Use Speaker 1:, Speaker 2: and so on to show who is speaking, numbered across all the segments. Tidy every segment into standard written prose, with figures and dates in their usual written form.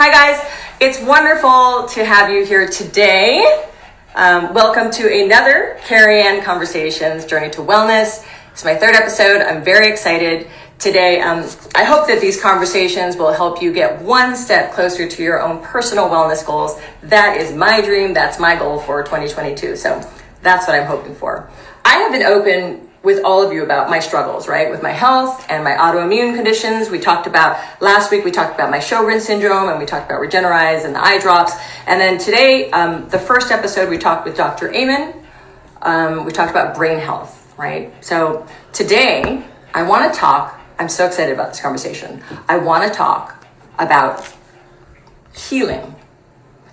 Speaker 1: Hi guys, it's wonderful to have you here today. Welcome to another Carrie Ann Conversations Journey to Wellness. It's my third episode. I'm very excited today. I hope that these conversations will help you get one step closer to your own personal wellness goals. That is my dream. That's my goal for 2022. So that's what I'm hoping for. I have been open with all of you about my struggles, right? With my health and my autoimmune conditions. Last week we talked about my Sjogren's syndrome, and we talked about Regenerize and the eye drops. And then today, the first episode, we talked with Dr. Amen. We talked about brain health, right? So today I want to talk, I'm so excited about this conversation. I want to talk about healing,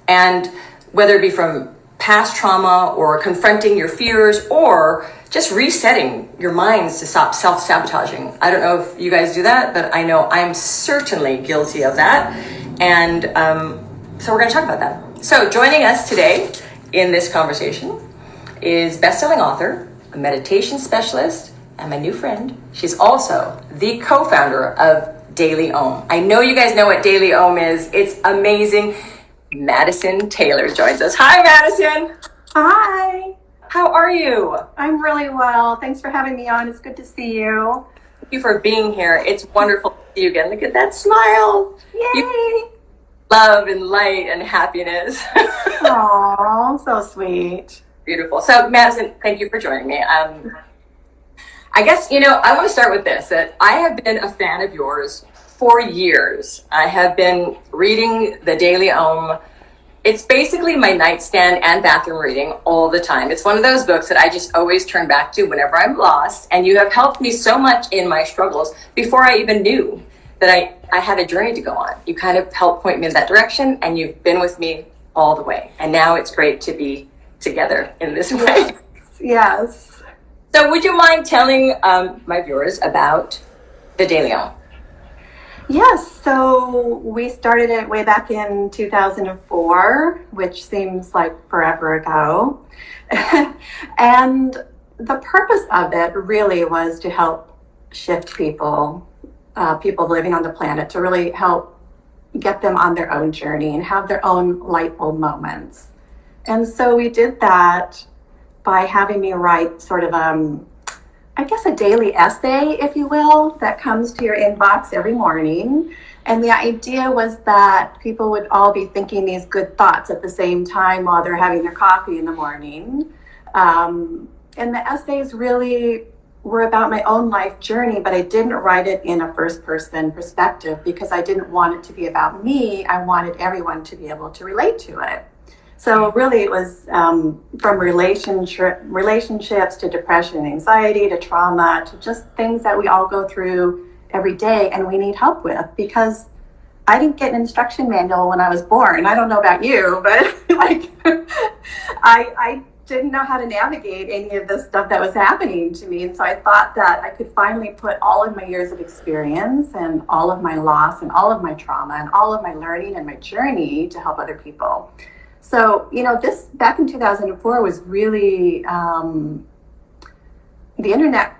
Speaker 1: and whether it be from past trauma or confronting your fears or just resetting your minds to stop self-sabotaging. I don't know if you guys do that, but I know I'm certainly guilty of that. And so we're going to talk about that. So joining us today in this conversation is best-selling author, a meditation specialist, and my new friend. She's also the co-founder of Daily Om. I know you guys know what Daily Om is. It's amazing. Madisyn Taylor joins us. Hi, Madisyn.
Speaker 2: Hi.
Speaker 1: How are you?
Speaker 2: I'm really well. Thanks for having me on. It's good to see you.
Speaker 1: Thank you for being here. It's wonderful to see you again. Look at that smile.
Speaker 2: Yay.
Speaker 1: Love and light and happiness.
Speaker 2: Aw, so sweet.
Speaker 1: Beautiful. So, Madisyn, thank you for joining me. I guess, I want to start with this, that I have been a fan of yours for years. I have been reading the Daily Om. It's basically my nightstand and bathroom reading all the time. It's one of those books that I just always turn back to whenever I'm lost. And you have helped me so much in my struggles before I even knew that I had a journey to go on. You kind of helped point me in that direction, and you've been with me all the way. And now it's great to be together in this way.
Speaker 2: Yes.
Speaker 1: So would you mind telling my viewers about the Daily Om?
Speaker 2: Yes, so we started it way back in 2004, which seems like forever ago. And the purpose of it really was to help shift people living on the planet, to really help get them on their own journey and have their own light bulb moments. And so we did that by having me write sort of a daily essay, if you will, that comes to your inbox every morning. And the idea was that people would all be thinking these good thoughts at the same time while they're having their coffee in the morning. And the essays really were about my own life journey, but I didn't write it in a first-person perspective because I didn't want it to be about me. I wanted everyone to be able to relate to it. So really it was from relationships to depression and anxiety to trauma to just things that we all go through every day and we need help with, because I didn't get an instruction manual when I was born. I don't know about you, but I didn't know how to navigate any of the stuff that was happening to me. And so I thought that I could finally put all of my years of experience and all of my loss and all of my trauma and all of my learning and my journey to help other people. So, this back in 2004 was really, the internet,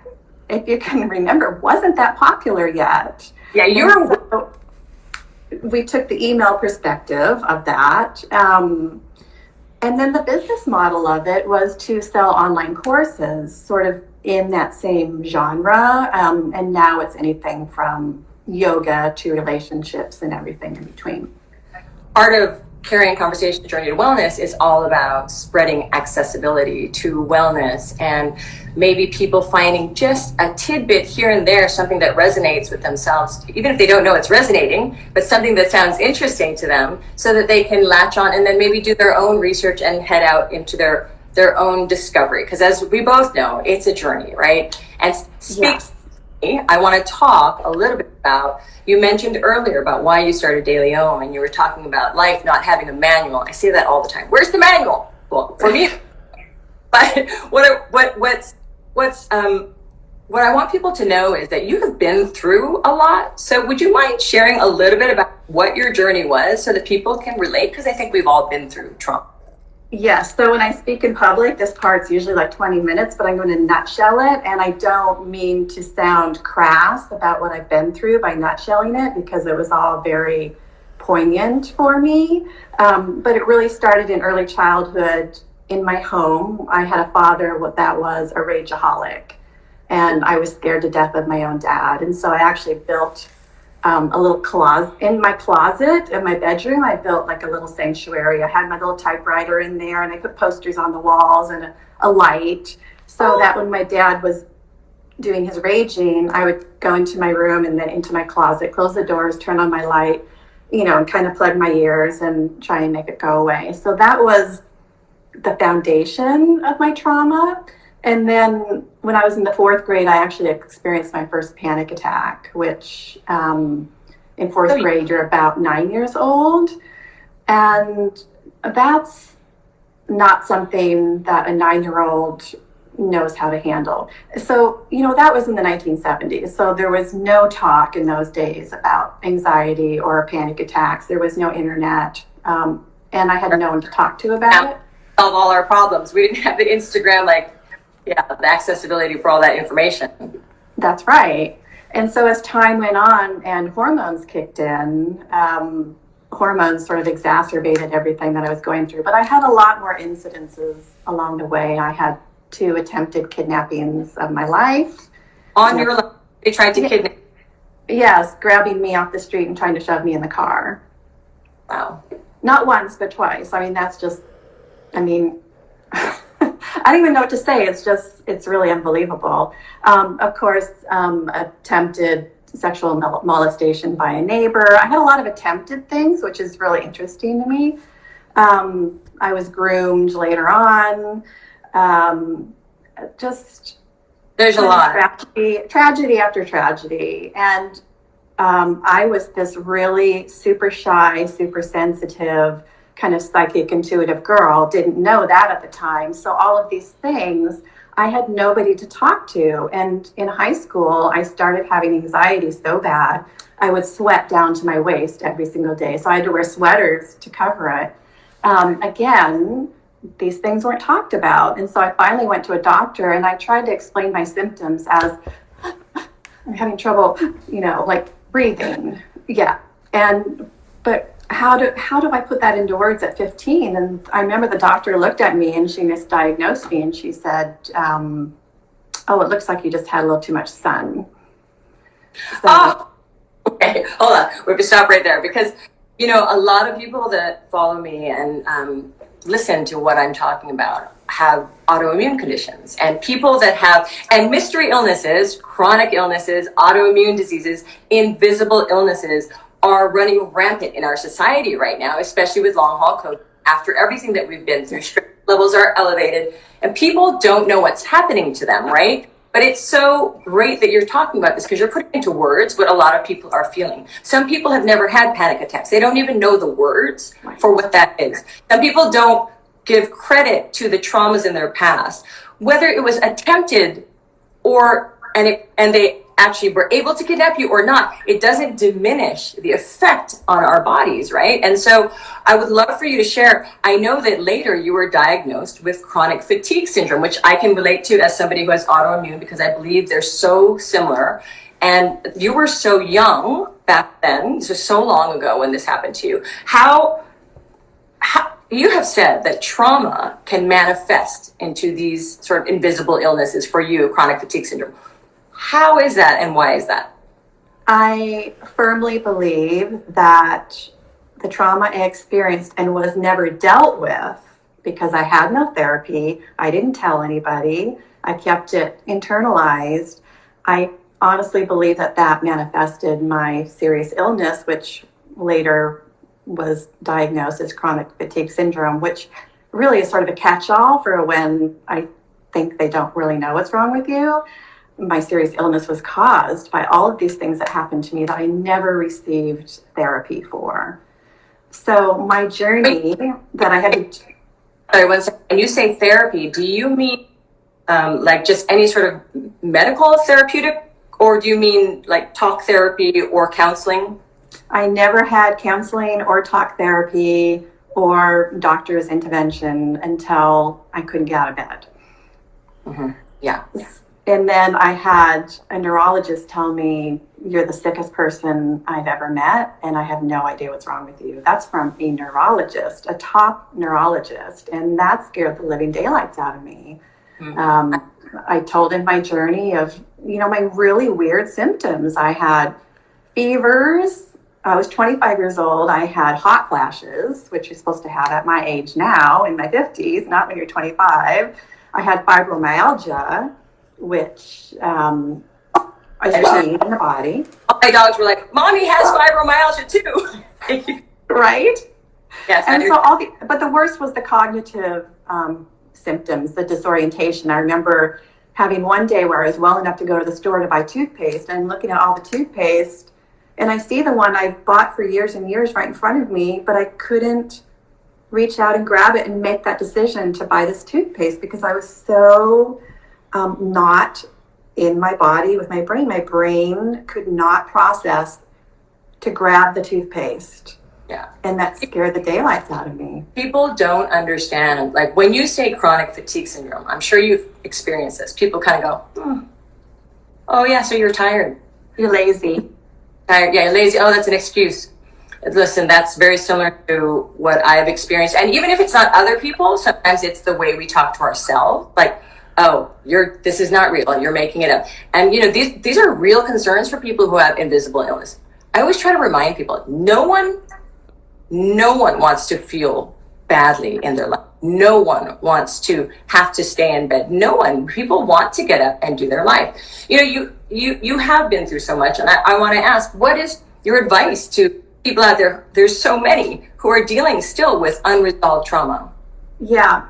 Speaker 2: if you can remember, wasn't that popular yet.
Speaker 1: Yeah,
Speaker 2: so we took the email perspective of that. And then the business model of it was to sell online courses, sort of in that same genre. And now it's anything from yoga to relationships and everything in between.
Speaker 1: Part of Carrie Ann Conversations Journey to Wellness is all about spreading accessibility to wellness, and maybe people finding just a tidbit here and there, something that resonates with themselves, even if they don't know it's resonating, but something that sounds interesting to them, so that they can latch on and then maybe do their own research and head out into their own discovery. Because as we both know, it's a journey, right? And
Speaker 2: Yes.
Speaker 1: I want to talk a little bit about, you mentioned earlier about why you started Daily Om, and you were talking about life not having a manual. I say that all the time. Where's the manual? Well, for me, but what I want people to know is that you have been through a lot. So would you mind sharing a little bit about what your journey was so that people can relate? Because I think we've all been through trauma.
Speaker 2: Yes, so when I speak in public, this part's usually like 20 minutes, but I'm going to nutshell it. And I don't mean to sound crass about what I've been through by nutshelling it, because it was all very poignant for me. But it really started in early childhood in my home. I had a father that was a rageaholic, and I was scared to death of my own dad. And so I actually built a little closet in my closet in my bedroom. I built like a little sanctuary. I had my little typewriter in there, and I put posters on the walls and a light, so that when my dad was doing his raging, I would go into my room and then into my closet, close the doors, turn on my light, and kind of plug my ears and try and make it go away. So that was the foundation of my trauma. And then when I was in the 4th grade, I actually experienced my first panic attack, which in 4th grade, you're about 9 years old. And that's not something that a 9-year-old knows how to handle. So, that was in the 1970s. So there was no talk in those days about anxiety or panic attacks. There was no internet. And I had no one to talk to about it.
Speaker 1: Solve all our problems. We didn't have the Instagram, the accessibility for all that information.
Speaker 2: That's right. And so as time went on and hormones kicked in, hormones sort of exacerbated everything that I was going through. But I had a lot more incidences along the way. I had 2 attempted kidnappings of my life.
Speaker 1: On your life, they tried to kidnap?
Speaker 2: Yes, grabbing me off the street and trying to shove me in the car.
Speaker 1: Wow.
Speaker 2: Not once, but twice. That's just, I don't even know what to say. It's really unbelievable. Of course, attempted sexual molestation by a neighbor. I had a lot of attempted things, which is really interesting to me. I was groomed later on.
Speaker 1: There's a lot.
Speaker 2: Tragedy after tragedy. And I was this really super shy, super sensitive, kind of psychic, intuitive girl. Didn't know that at the time. So all of these things, I had nobody to talk to. And in high school, I started having anxiety so bad, I would sweat down to my waist every single day. So I had to wear sweaters to cover it. Again, these things weren't talked about. And so I finally went to a doctor, and I tried to explain my symptoms as I'm having trouble, breathing. Yeah. But how do I put that into words at 15? And I remember the doctor looked at me and she misdiagnosed me, and she said, oh, it looks like you just had a little too much sun. So,
Speaker 1: okay, hold on. We have to stop right there, because, a lot of people that follow me and listen to what I'm talking about have autoimmune conditions, and people that have, and mystery illnesses, chronic illnesses, autoimmune diseases, invisible illnesses are running rampant in our society right now, especially with long haul COVID. After everything that we've been through, stress levels are elevated and people don't know what's happening to them, right? But it's so great that you're talking about this, because you're putting into words what a lot of people are feeling. Some people have never had panic attacks. They don't even know the words for what that is. Some people don't give credit to the traumas in their past, whether it was attempted and they actually were able to kidnap you or not. It doesn't diminish the effect on our bodies, right? And so I would love for you to share. I know that later you were diagnosed with chronic fatigue syndrome, which I can relate to as somebody who has autoimmune, because I believe they're so similar. And you were so young back then, so long ago when this happened to you. How you have said that trauma can manifest into these sort of invisible illnesses for you, chronic fatigue syndrome. How is that, and why is that?
Speaker 2: I firmly believe that the trauma I experienced and was never dealt with, because I had no therapy, I didn't tell anybody, I kept it internalized. I honestly believe that manifested my serious illness, which later was diagnosed as chronic fatigue syndrome, which really is sort of a catch-all for when I think they don't really know what's wrong with you. My serious illness was caused by all of these things that happened to me that I never received therapy for. So my journey that I had to...
Speaker 1: Sorry, one second. When you say therapy, do you mean like just any sort of medical therapeutic, or do you mean like talk therapy or counseling?
Speaker 2: I never had counseling or talk therapy or doctor's intervention until I couldn't get out of bed.
Speaker 1: Mm-hmm. Yeah.
Speaker 2: And then I had a neurologist tell me, you're the sickest person I've ever met, and I have no idea what's wrong with you. That's from a neurologist, a top neurologist, and that scared the living daylights out of me. I told him my journey of, my really weird symptoms. I had fevers. I was 25 years old. I had hot flashes, which you're supposed to have at my age now, in my 50s, not when you're 25. I had fibromyalgia, which I see in the body.
Speaker 1: All my dogs were like, Mommy has fibromyalgia too.
Speaker 2: Right?
Speaker 1: Yes.
Speaker 2: And so but the worst was the cognitive symptoms, the disorientation. I remember having one day where I was well enough to go to the store to buy toothpaste, and looking at all the toothpaste, and I see the one I bought for years and years right in front of me, but I couldn't reach out and grab it and make that decision to buy this toothpaste because I was so not in my body with my brain. My brain could not process to grab the toothpaste.
Speaker 1: Yeah.
Speaker 2: And that scared the daylights out of me.
Speaker 1: People don't understand, like when you say chronic fatigue syndrome, I'm sure you've experienced this. People kind of go, oh yeah, so you're tired.
Speaker 2: You're lazy.
Speaker 1: Tired, yeah, you're lazy. Oh, that's an excuse. Listen, that's very similar to what I've experienced. And even if it's not other people, sometimes it's the way we talk to ourselves. Like, oh, this is not real. You're making it up. And these are real concerns for people who have invisible illness. I always try to remind people, no one wants to feel badly in their life. No one wants to have to stay in bed. People want to get up and do their life. You have been through so much, and I want to ask, what is your advice to people out there? There's so many who are dealing still with unresolved trauma.
Speaker 2: Yeah.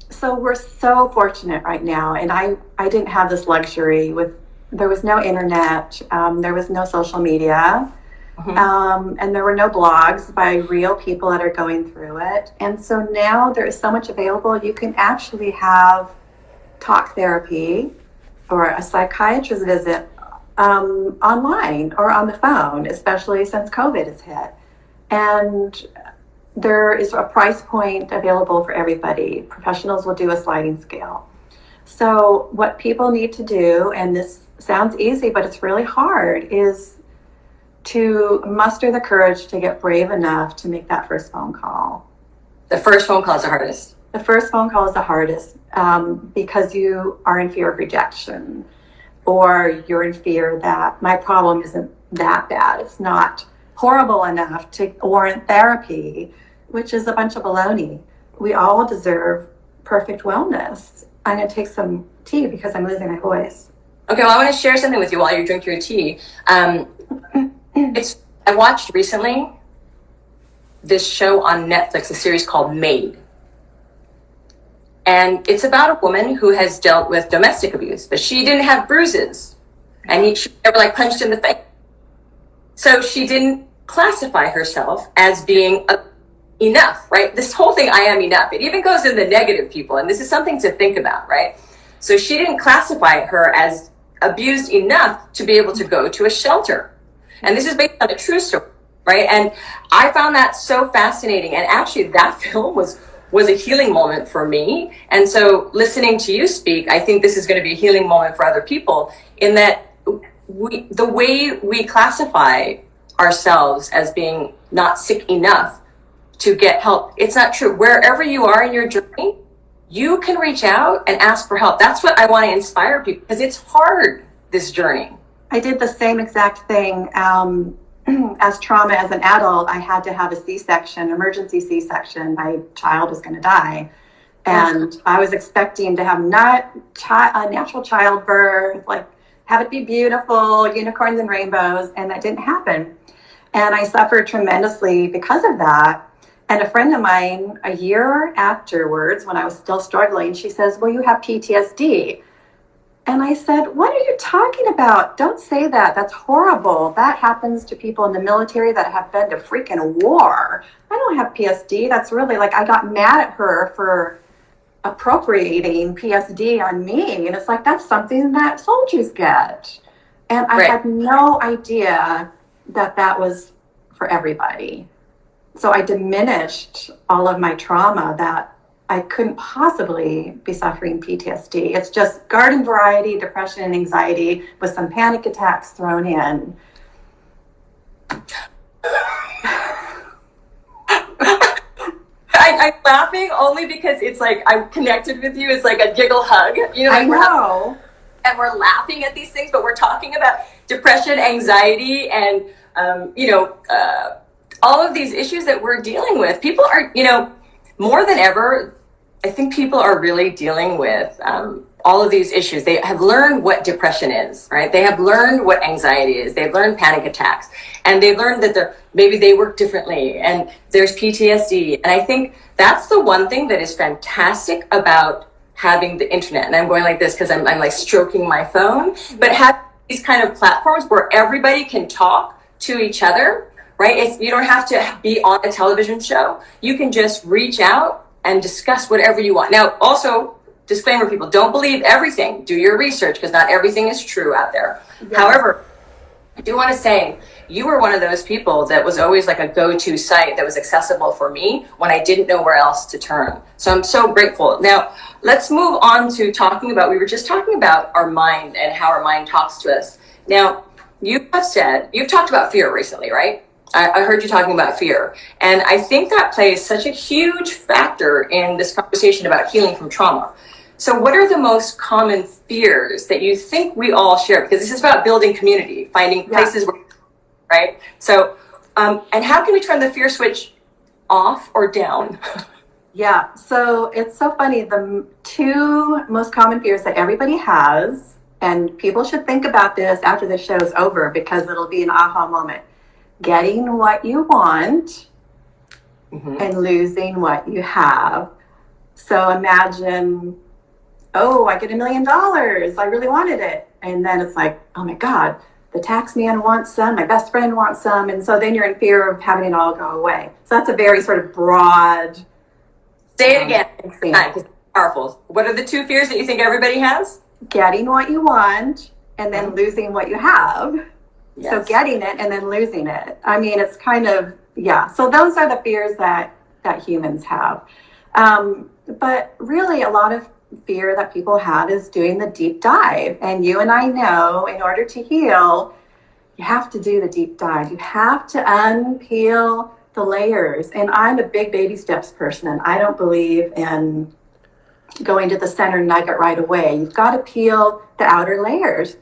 Speaker 2: So we're so fortunate right now, and I didn't have this luxury there was no internet, there was no social media. And there were no blogs by real people that are going through it. And so now there is so much available. You can actually have talk therapy or a psychiatrist visit online or on the phone, especially since COVID has hit. And there is a price point available for everybody. Professionals will do a sliding scale. So what people need to do, and this sounds easy, but it's really hard, is to muster the courage to get brave enough to make that first phone call.
Speaker 1: The first phone call is the hardest.
Speaker 2: The first phone call is the hardest because you are in fear of rejection, or you're in fear that my problem isn't that bad. It's not horrible enough to warrant therapy, which is a bunch of baloney. We all deserve perfect wellness. I'm going to take some tea because I'm losing my voice.
Speaker 1: Okay, well, I want to share something with you while you drink your tea. I watched recently this show on Netflix, a series called Made. And it's about a woman who has dealt with domestic abuse, but she didn't have bruises. And she never punched in the face. So she didn't classify herself as being enough, right? This whole thing, I am enough. It even goes in the negative people. And this is something to think about, right? So she didn't classify her as abused enough to be able to go to a shelter. And this is based on a true story, right? And I found that so fascinating. And actually that film was a healing moment for me. And so listening to you speak, I think this is going to be a healing moment for other people, in that the way we classify ourselves as being not sick enough to get help, it's not true. Wherever you are in your journey, you can reach out and ask for help. That's what I want to inspire people, because it's hard, this journey.
Speaker 2: I did the same exact thing. As trauma as an adult, I had to have a C-section, emergency C-section. My child was going to die. And I was expecting to have not a natural childbirth, have it be beautiful, unicorns and rainbows, and that didn't happen. And I suffered tremendously because of that. And a friend of mine, a year afterwards, when I was still struggling, she says, well, you have PTSD. And I said, what are you talking about? Don't say that. That's horrible. That happens to people in the military that have been to freaking war. I don't have PSD. That's really I got mad at her for appropriating PSD on me. And it's that's something that soldiers get. And I had no idea that was for everybody. So I diminished all of my trauma that I couldn't possibly be suffering PTSD. It's just garden variety depression and anxiety with some panic attacks thrown in.
Speaker 1: I'm laughing only because it's like I'm connected with you. It's like a giggle hug. You know, like
Speaker 2: I know.
Speaker 1: we're laughing at these things, but we're talking about depression, anxiety, and all of these issues that we're dealing with. People are, more than ever, I think people are really dealing with all of these issues. They have learned what depression is, right? They have learned what anxiety is. They've learned panic attacks, and they've learned that maybe they work differently, and there's PTSD. And I think that's the one thing that is fantastic about having the internet. And I'm going like this because I'm like stroking my phone, but having these kind of platforms where everybody can talk to each other, right? You don't have to be on a television show. You can just reach out and discuss whatever you want. Now, also, disclaimer, people, don't believe everything. Do your research, because not everything is true out there. Yes. However, I do want to say, you were one of those people that was always like a go-to site that was accessible for me when I didn't know where else to turn. So I'm so grateful. Now, let's move on to we were just talking about our mind and how our mind talks to us. Now, you've talked about fear recently, right? I heard you talking about fear. And I think that plays such a huge factor in this conversation about healing from trauma. So what are the most common fears that you think we all share? Because this is about building community, finding places where, right? So, and how can we turn the fear switch off or down?
Speaker 2: Yeah, so it's so funny. The two most common fears that everybody has, and people should think about this after the show is over because it'll be an aha moment. Getting what you want and losing what you have. So imagine, I get $1 million. I really wanted it. And then it's like, oh my God, the tax man wants some, my best friend wants some. And so then you're in fear of having it all go away. So that's a very sort of broad.
Speaker 1: Say it again. It's powerful. What are the two fears that you think everybody has?
Speaker 2: Getting what you want and then losing what you have. Yes. So getting it and then losing it. I mean, it's kind of, So those are the fears that humans have. But really a lot of fear that people have is doing the deep dive. And you and I know in order to heal, you have to do the deep dive. You have to unpeel the layers. And I'm a big baby steps person. And I don't believe in going to the center nugget right away. You've got to peel the outer layers.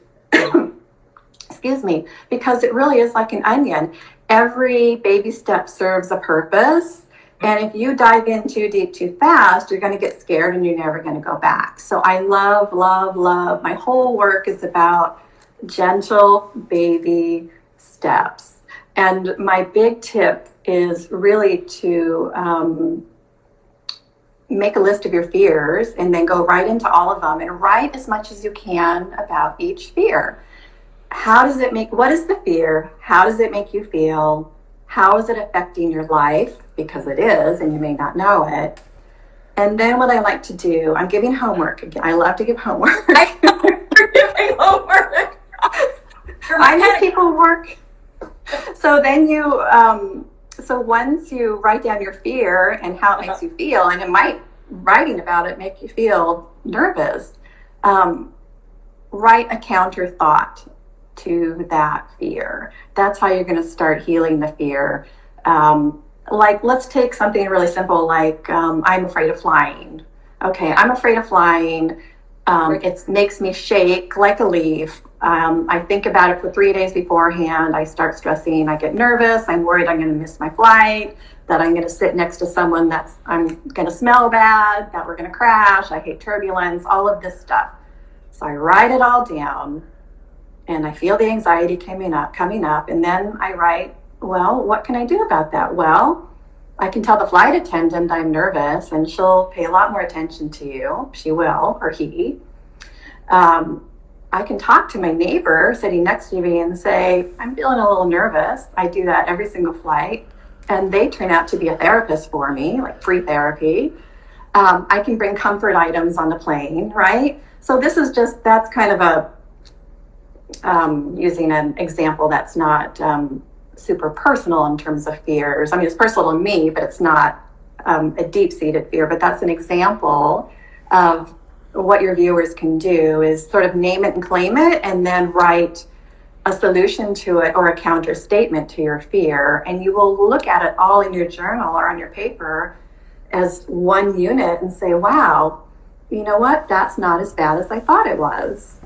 Speaker 2: Excuse me, because it really is like an onion. Every baby step serves a purpose. And if you dive in too deep too fast, you're going to get scared and you're never going to go back. So I love, love, love. My whole work is about gentle baby steps. And my big tip is really to make a list of your fears and then go right into all of them and write as much as you can about each fear. What is the fear? How does it make you feel? How is it affecting your life? Because it is, and you may not know it. And then what I like to do, I'm giving homework again. I love to give homework.
Speaker 1: You're giving homework.
Speaker 2: I make people work. So then so once you write down your fear and how it makes you feel, and it might, writing about it, make you feel nervous, write a counter thought to that fear. That's how you're going to start healing the fear. Like, let's take something really simple, like I'm afraid of flying. Okay, I'm afraid of flying. It makes me shake like a leaf. I think about it for 3 days beforehand. I start stressing. I get nervous. I'm worried I'm going to miss my flight, that I'm going to sit next to someone I'm going to smell bad, that we're going to crash. I hate turbulence, all of this stuff. So I write it all down. And I feel the anxiety coming up, and then I write, well, what can I do about that? Well, I can tell the flight attendant I'm nervous, and she'll pay a lot more attention to you. She will, or he. I can talk to my neighbor sitting next to me and say, I'm feeling a little nervous. I do that every single flight, and they turn out to be a therapist for me, like free therapy. I can bring comfort items on the plane, right? So that's kind of using an example that's not super personal in terms of fears. I mean, it's personal to me, but it's not a deep-seated fear, but that's an example of what your viewers can do is sort of name it and claim it, and then write a solution to it or a counter statement to your fear. And you will look at it all in your journal or on your paper as one unit and say, wow, you know what? That's not as bad as I thought it was.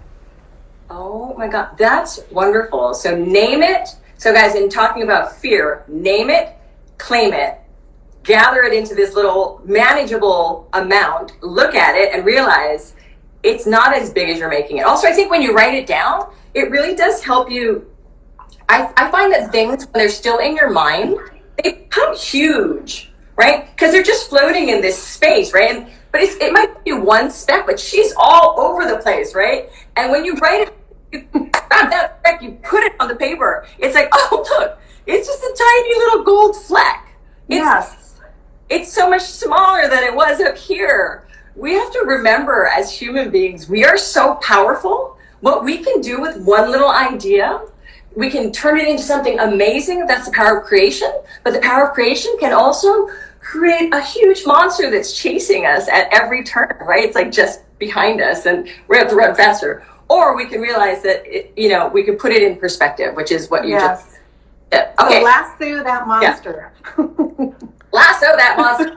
Speaker 1: Oh my God, that's wonderful. So name it. So guys, in talking about fear, name it, claim it, gather it into this little manageable amount, look at it and realize it's not as big as you're making it. Also, I think when you write it down, it really does help you. I find that things, when they're still in your mind, they become huge, right? Because they're just floating in this space, right? But it might be one speck, but she's all over the place, right? And when you write it, you grab that speck, you put it on the paper. It's like, oh, look, it's just a tiny little gold fleck. It's so much smaller than it was up here. We have to remember, as human beings, we are so powerful. What we can do with one little idea, we can turn it into something amazing. That's the power of creation. But the power of creation can also create a huge monster that's chasing us at every turn, right? It's like just behind us and we have to run faster. Or we can realize that, we can put it in perspective, which is what you just did. Okay.
Speaker 2: So lasso that monster.
Speaker 1: Yeah. Lasso that monster.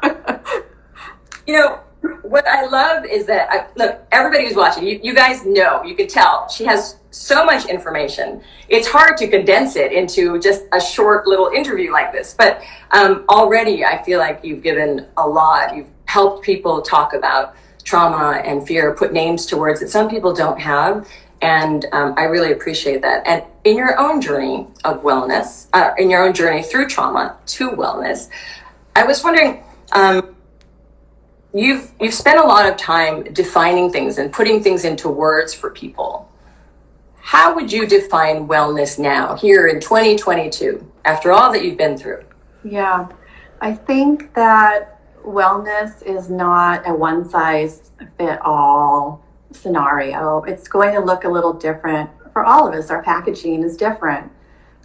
Speaker 1: What I love is that, look, everybody who's watching, you guys know, you can tell, she has so much information. It's hard to condense it into just a short little interview like this. But already I feel like you've given a lot. You've helped people talk about trauma and fear, put names to words that some people don't have. And I really appreciate that. And in your own journey of wellness, in your own journey through trauma to wellness, I was wondering, you've spent a lot of time defining things and putting things into words for people. How would you define wellness now, here in 2022, after all that you've been through?
Speaker 2: Yeah, I think that wellness is not a one-size-fit-all scenario. It's going to look a little different for all of us. Our packaging is different.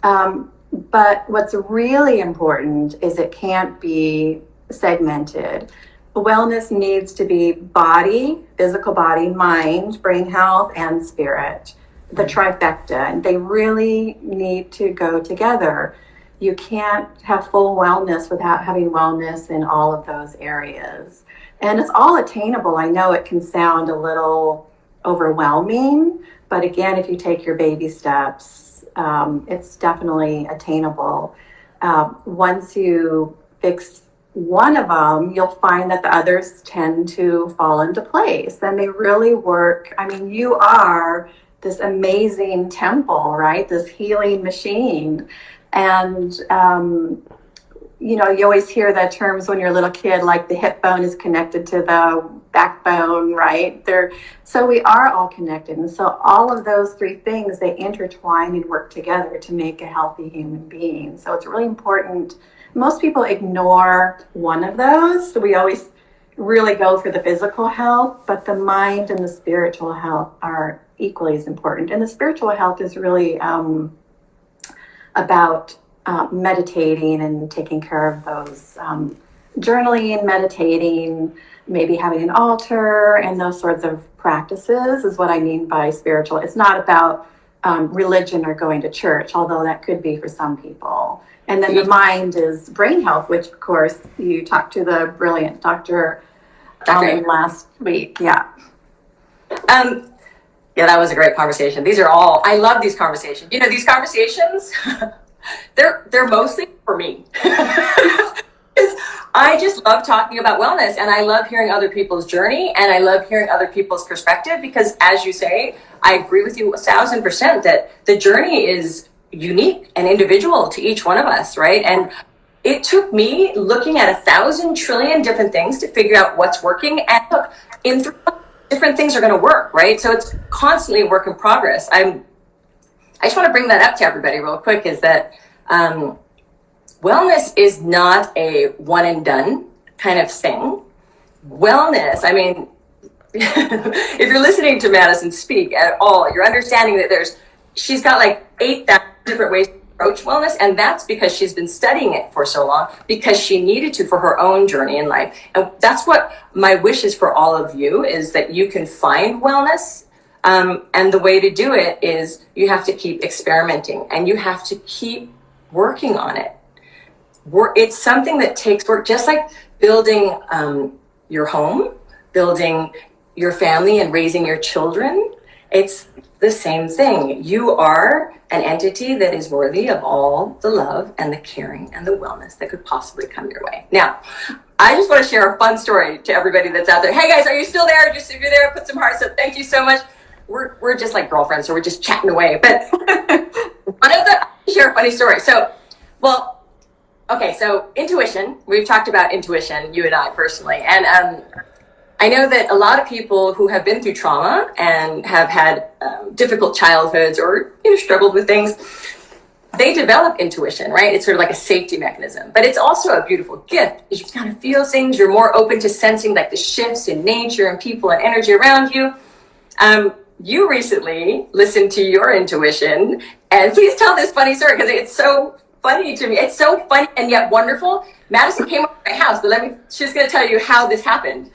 Speaker 2: But what's really important is it can't be segmented. Wellness needs to be body, physical body, mind, brain health, and spirit, the trifecta. And they really need to go together. You can't have full wellness without having wellness in all of those areas. And it's all attainable. I know it can sound a little overwhelming, but again, if you take your baby steps, it's definitely attainable. Once you fix one of them, you'll find that the others tend to fall into place, and they really work. I mean, you are this amazing temple, right? This healing machine. And, you always hear the terms when you're a little kid, like the hip bone is connected to the backbone, right? So we are all connected. And so all of those three things, they intertwine and work together to make a healthy human being. So it's really important. Most people ignore one of those. So we always really go for the physical health, but the mind and the spiritual health are equally as important. And the spiritual health is really about meditating and taking care of those, journaling, meditating, maybe having an altar, and those sorts of practices is what I mean by spiritual. It's not about religion or going to church, although that could be for some people. And then the mind is brain health, which of course you talked to the brilliant Dr. Last week. Yeah.
Speaker 1: Yeah, that was a great conversation. I love these conversations. These conversations, they're mostly for me. I just love talking about wellness, and I love hearing other people's journey, and I love hearing other people's perspective, because as you say, I agree with you 1,000% that the journey is unique and individual to each one of us, right? And it took me looking at 1,000 trillion different things to figure out what's working, and look, in 3 different things are going to work, right? So it's constantly a work in progress. I just want to bring that up to everybody real quick, is that wellness is not a one and done kind of thing. Wellness, I mean, if you're listening to Madisyn speak at all, you're understanding that she's got like 8,000 different ways to approach wellness, and that's because she's been studying it for so long, because she needed to for her own journey in life. And that's what my wish is for all of you, is that you can find wellness. And the way to do it is you have to keep experimenting, and you have to keep working on it. It's something that takes work, just like building your home, building your family, and raising your children. It's the same thing. You are an entity that is worthy of all the love and the caring and the wellness that could possibly come your way. Now, I just want to share a fun story to everybody that's out there. Hey guys, are you still there? Just if you're there, put some hearts up. Thank you so much. We're just like girlfriends, so we're just chatting away. But I'll share a funny story. So intuition. We've talked about intuition, you and I personally, and I know that a lot of people who have been through trauma and have had difficult childhoods or struggled with things, they develop intuition, right? It's sort of like a safety mechanism, but it's also a beautiful gift. You kind of feel things. You're more open to sensing like the shifts in nature and people and energy around you. You recently listened to your intuition, and please tell this funny story because it's so funny to me. It's so funny and yet wonderful. Madisyn came over to my house, but she's going to tell you how this happened.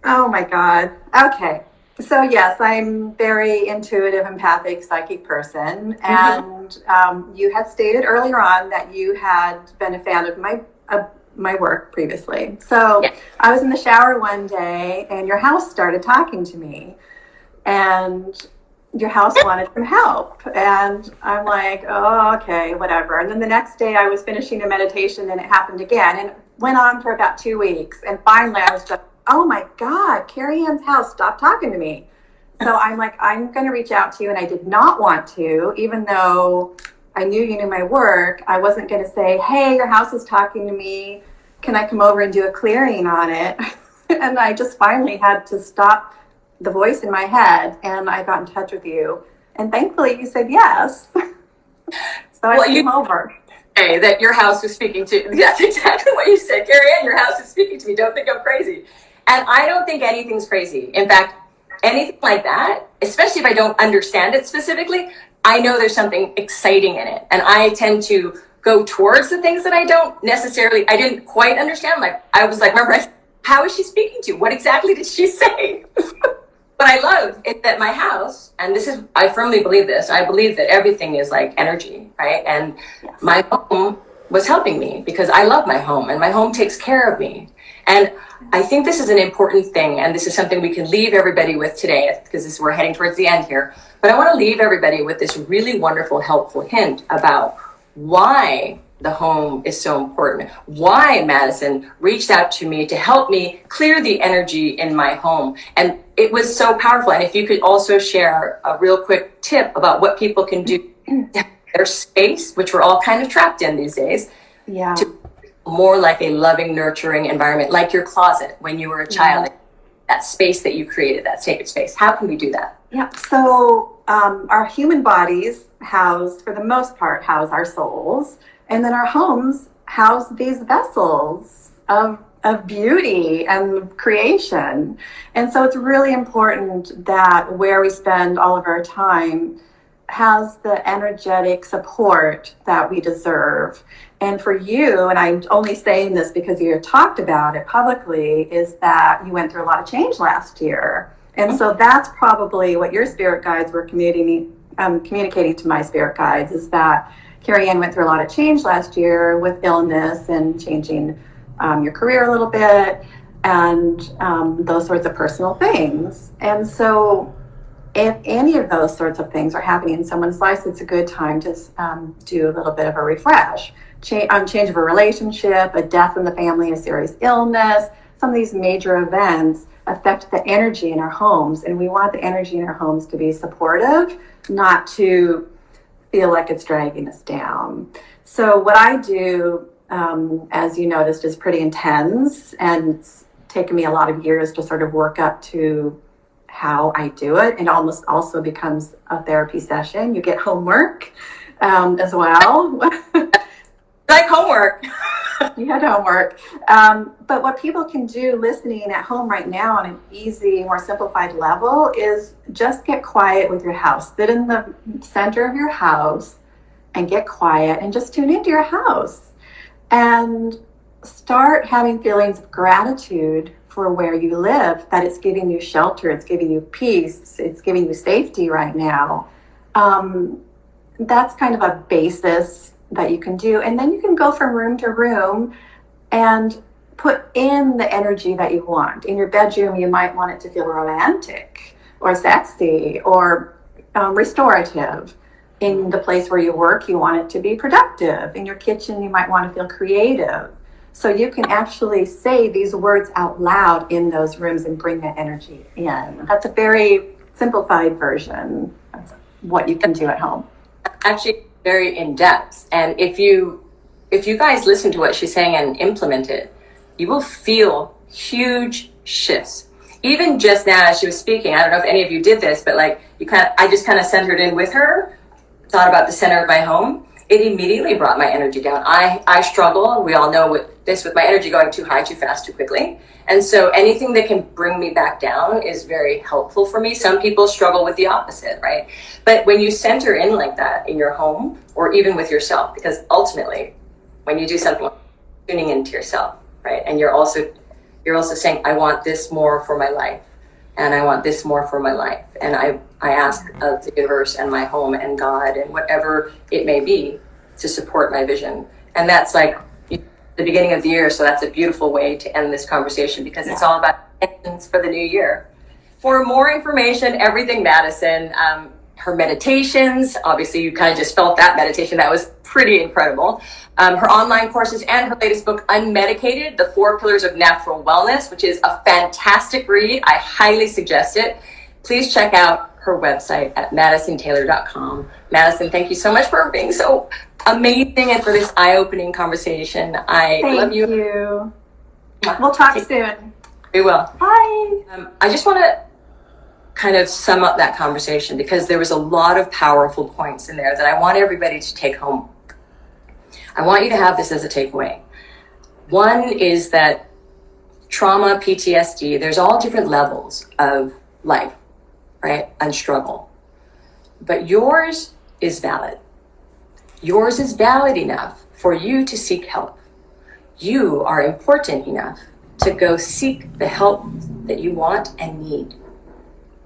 Speaker 2: Oh my God. Okay. So yes, I'm very intuitive, empathic, psychic person. And you had stated earlier on that you had been a fan of my work previously. So yes. I was in the shower one day and your house started talking to me. And your house wanted some help. And I'm like, oh, okay, whatever. And then the next day I was finishing a meditation and it happened again. And it went on for about 2 weeks. And finally I was just, oh my God, Carrie Ann's house stopped talking to me. So I'm like, I'm going to reach out to you. And I did not want to, even though I knew you knew my work. I wasn't going to say, hey, your house is talking to me. Can I come over and do a clearing on it? And I just finally had to stop the voice in my head, and I got in touch with you, and thankfully you said yes. So I came over.
Speaker 1: Hey, that your house was speaking to. That's exactly what you said, Carrie Ann. Your house is speaking to me. Don't think I'm crazy. And I don't think anything's crazy. In fact, anything like that, especially if I don't understand it specifically, I know there's something exciting in it, and I tend to go towards the things that I didn't quite understand. Like I was like, remember, how is she speaking to? What exactly did she say? What I love is that my house, and I firmly believe this, I believe that everything is like energy, right? And yes. My home was helping me because I love my home and my home takes care of me. And I think this is an important thing, and this is something we can leave everybody with today because we're heading towards the end here. But I want to leave everybody with this really wonderful, helpful hint about why the home is so important. Why Madisyn reached out to me to help me clear the energy in my home. And it was so powerful. And if you could also share a real quick tip about what people can do to have their space, which we're all kind of trapped in these days, to more like a loving, nurturing environment, like your closet when you were a child, that space that you created, that sacred space. How can we do that?
Speaker 2: Yeah. So our human bodies for the most part, house our souls. And then our homes house these vessels of beauty and creation. And so it's really important that where we spend all of our time has the energetic support that we deserve. And for you, and I'm only saying this because you talked about it publicly, is that you went through a lot of change last year. And so that's probably what your spirit guides were communicating to my spirit guides, is that Carrie Ann went through a lot of change last year with illness and changing your career a little bit and those sorts of personal things. And so if any of those sorts of things are happening in someone's life, it's a good time to do a little bit of a refresh. Change of a relationship, a death in the family, a serious illness. Some of these major events affect the energy in our homes, and we want the energy in our homes to be supportive, not to feel like it's dragging us down. So what I do, as you noticed, is pretty intense, and it's taken me a lot of years to sort of work up to how I do it. It almost also becomes a therapy session. You get homework as well.
Speaker 1: Like homework.
Speaker 2: You had homework. But what people can do listening at home right now on an easy, more simplified level is just get quiet with your house. Sit in the center of your house and get quiet and just tune into your house and start having feelings of gratitude for where you live, that it's giving you shelter, it's giving you peace, it's giving you safety right now. That's kind of a basis that you can do. And then you can go from room to room and put in the energy that you want. In your bedroom, you might want it to feel romantic or sexy or restorative. In the place where you work, you want it to be productive. In your kitchen, you might want to feel creative. So you can actually say these words out loud in those rooms and bring that energy in. That's a very simplified version of what you can do at home.
Speaker 1: Actually, very in depth. And if you guys listen to what she's saying and implement it, you will feel huge shifts. Even just now as she was speaking, I don't know if any of you did this, but like I just kind of centered in with her, thought about the center of my home. It immediately brought my energy down. I struggle, and we all know with my energy going too high, too fast, too quickly. And so anything that can bring me back down is very helpful for me. Some people struggle with the opposite, right? But when you center in like that in your home or even with yourself, because ultimately when you do something, tuning into yourself, right? And you're also saying, I want this more for my life, and I want this more for my life. And I ask of the universe and my home and God and whatever it may be to support my vision. And that's like the beginning of the year. So that's a beautiful way to end this conversation, because it's all about intentions for the new year. For more information, everything Madisyn, her meditations, obviously you kind of just felt that meditation. That was pretty incredible. Her online courses and her latest book, Unmedicated, The 4 Pillars of Natural Wellness, which is a fantastic read. I highly suggest it. Please check out her website at madisyntaylor.com. Madisyn, thank you so much for being so amazing and for this eye-opening conversation. I love you.
Speaker 2: Thank you. We'll talk soon.
Speaker 1: We will.
Speaker 2: Bye.
Speaker 1: I just want to kind of sum up that conversation, because there was a lot of powerful points in there that I want everybody to take home. I want you to have this as a takeaway. One is that trauma, PTSD, there's all different levels of life, right? And struggle. But yours is valid. Yours is valid enough for you to seek help. You are important enough to go seek the help that you want and need.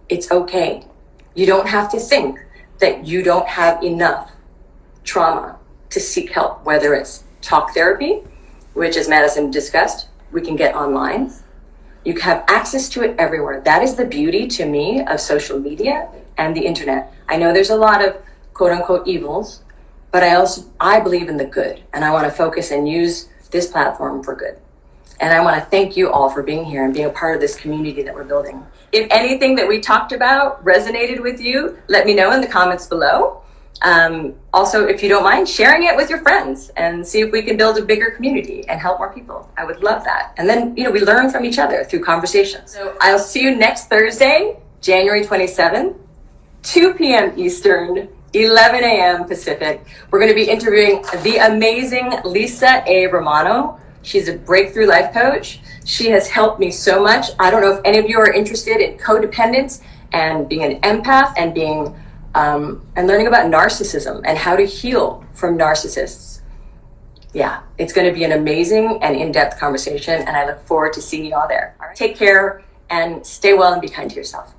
Speaker 1: It's okay. You don't have to think that you don't have enough trauma to seek help, whether it's talk therapy, which, as Madisyn discussed, we can get online. You have access to it everywhere. That is the beauty, to me, of social media and the internet. I know there's a lot of quote unquote evils, but I believe in the good, and I want to focus and use this platform for good. And I want to thank you all for being here and being a part of this community that we're building. If anything that we talked about resonated with you, let me know in the comments below. Also, if you don't mind, sharing it with your friends and see if we can build a bigger community and help more people. I would love that. And then, we learn from each other through conversations. So I'll see you next Thursday, January 27th, 2 p.m. Eastern, 11 a.m. Pacific. We're going to be interviewing the amazing Lisa A. Romano. She's a breakthrough life coach. She has helped me so much. I don't know if any of you are interested in codependence and being an empath and being and learning about narcissism and how to heal from narcissists. Yeah, it's going to be an amazing and in-depth conversation, and I look forward to seeing you all there. All right, take care and stay well and be kind to yourself.